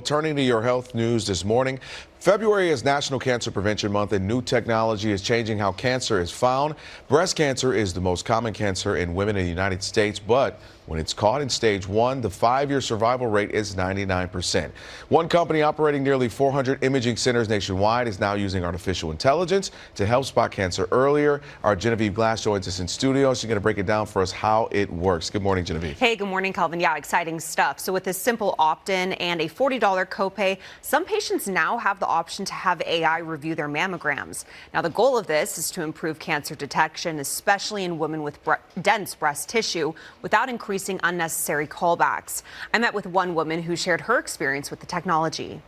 Well, turning to your health news this morning, February is National Cancer Prevention Month, and new technology is changing how cancer is found. Breast cancer is the most common cancer in women in the United States, but when it's caught in stage 1, the 5-year survival rate is 99%. One company operating nearly 400 imaging centers nationwide is now using artificial intelligence to help spot cancer earlier. Our Genevieve Glass joins us in studio. She's going to break it down for us how it works. Good morning, Genevieve. Hey, good morning, Calvin. Yeah, exciting stuff. So with this simple opt-in and a $40 copay, some patients now have the option to have AI review their mammograms. Now, the goal of this is to improve cancer detection, especially in women with dense breast tissue, without increasing unnecessary callbacks. I met with one woman who shared her experience with the technology.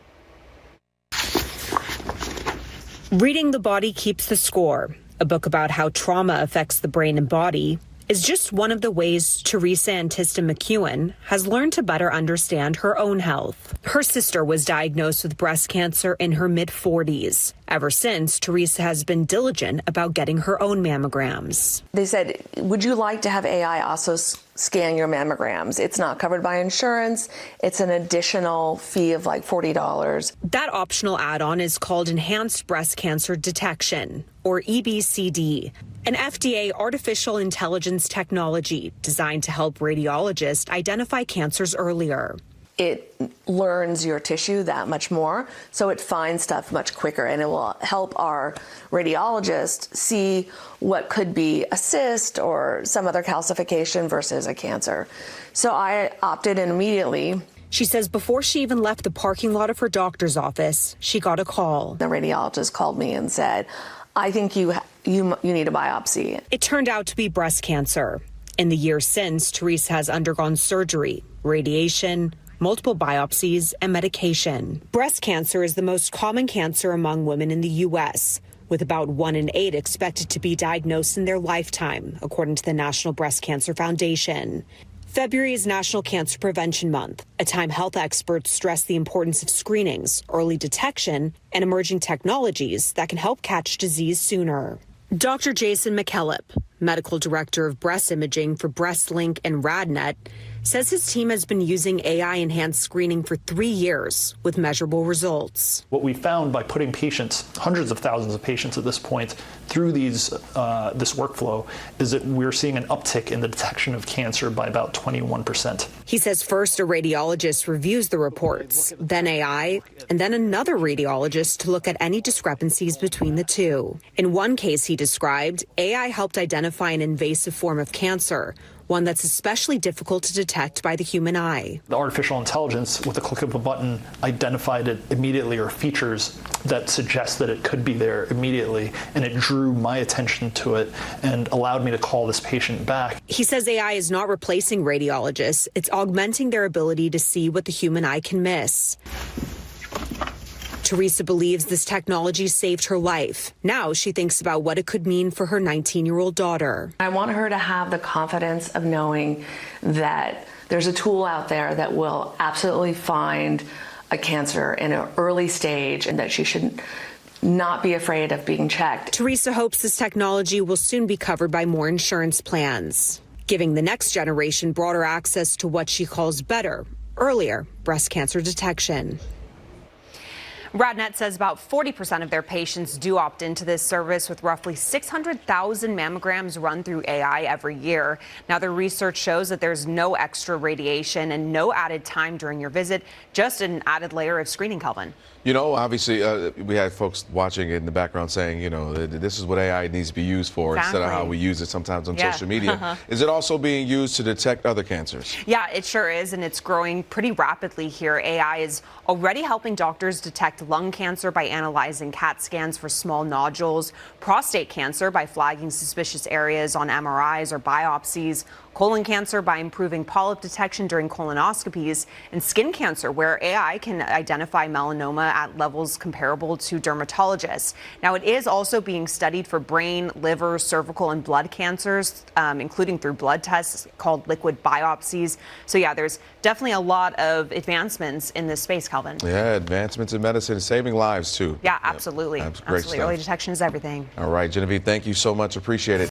Reading The Body Keeps the Score, a book about how trauma affects the brain and body, is just one of the ways Teresa McKeon has learned to better understand her own health. Her sister was diagnosed with breast cancer in her mid-40s. Ever since, Teresa has been diligent about getting her own mammograms. They said, would you like to have AI also scan your mammograms? It's not covered by insurance. It's an additional fee of like $40. That optional add-on is called Enhanced Breast Cancer Detection, or EBCD, an FDA artificial intelligence technology designed to help radiologists identify cancers earlier. It learns your tissue that much more, so it finds stuff much quicker, and it will help our radiologist see what could be a cyst or some other calcification versus a cancer. So I opted in immediately. She says before she even left the parking lot of her doctor's office, she got a call. The radiologist called me and said, I think you need a biopsy. It turned out to be breast cancer. In the years since, Teresa has undergone surgery, radiation, multiple biopsies, and medication. Breast cancer is the most common cancer among women in the U.S., with about 1 in 8 expected to be diagnosed in their lifetime, according to the National Breast Cancer Foundation. February is National Cancer Prevention Month, a time health experts stress the importance of screenings, early detection, and emerging technologies that can help catch disease sooner. Dr. Jason McKellop, medical director of breast imaging for Breastlink and RadNet, says his team has been using AI-enhanced screening for 3 years with measurable results. What we found by putting patients, hundreds of thousands of patients at this point, through this workflow is that we're seeing an uptick in the detection of cancer by about 21%. He says first a radiologist reviews the reports, then AI, and then another radiologist to look at any discrepancies between the two. In one case he described, AI helped identify an invasive form of cancer, one that's especially difficult to detect by the human eye. The artificial intelligence, with a click of a button, identified it immediately, or features that suggest that it could be there immediately, and it drew my attention to it and allowed me to call this patient back. He says AI is not replacing radiologists, it's augmenting their ability to see what the human eye can miss. Teresa believes this technology saved her life. Now she thinks about what it could mean for her 19-year-old daughter. I want her to have the confidence of knowing that there's a tool out there that will absolutely find a cancer in an early stage, and that she should not be afraid of being checked. Teresa hopes this technology will soon be covered by more insurance plans, giving the next generation broader access to what she calls better, earlier breast cancer detection. RadNet says about 40% of their patients do opt into this service, with roughly 600,000 mammograms run through AI every year. Now, their research shows that there's no extra radiation and no added time during your visit, just an added layer of screening, Calvin. You know, obviously, we had folks watching in the background saying, you know, this is what AI needs to be used for, instead of how we use it sometimes on social media. Is it also being used to detect other cancers? Yeah, it sure is, and it's growing pretty rapidly here. AI is already helping doctors detect lung cancer by analyzing CAT scans for small nodules, prostate cancer by flagging suspicious areas on MRIs or biopsies, colon cancer by improving polyp detection during colonoscopies, and skin cancer, where AI can identify melanoma at levels comparable to dermatologists. Now, it is also being studied for brain, liver, cervical, and blood cancers, including through blood tests called liquid biopsies. So yeah, there's definitely a lot of advancements in this space, Calvin. Yeah, advancements in medicine, saving lives too. Yeah, absolutely. That's great absolutely. stuff. Early detection is everything. All right, Genevieve, thank you so much. Appreciate it.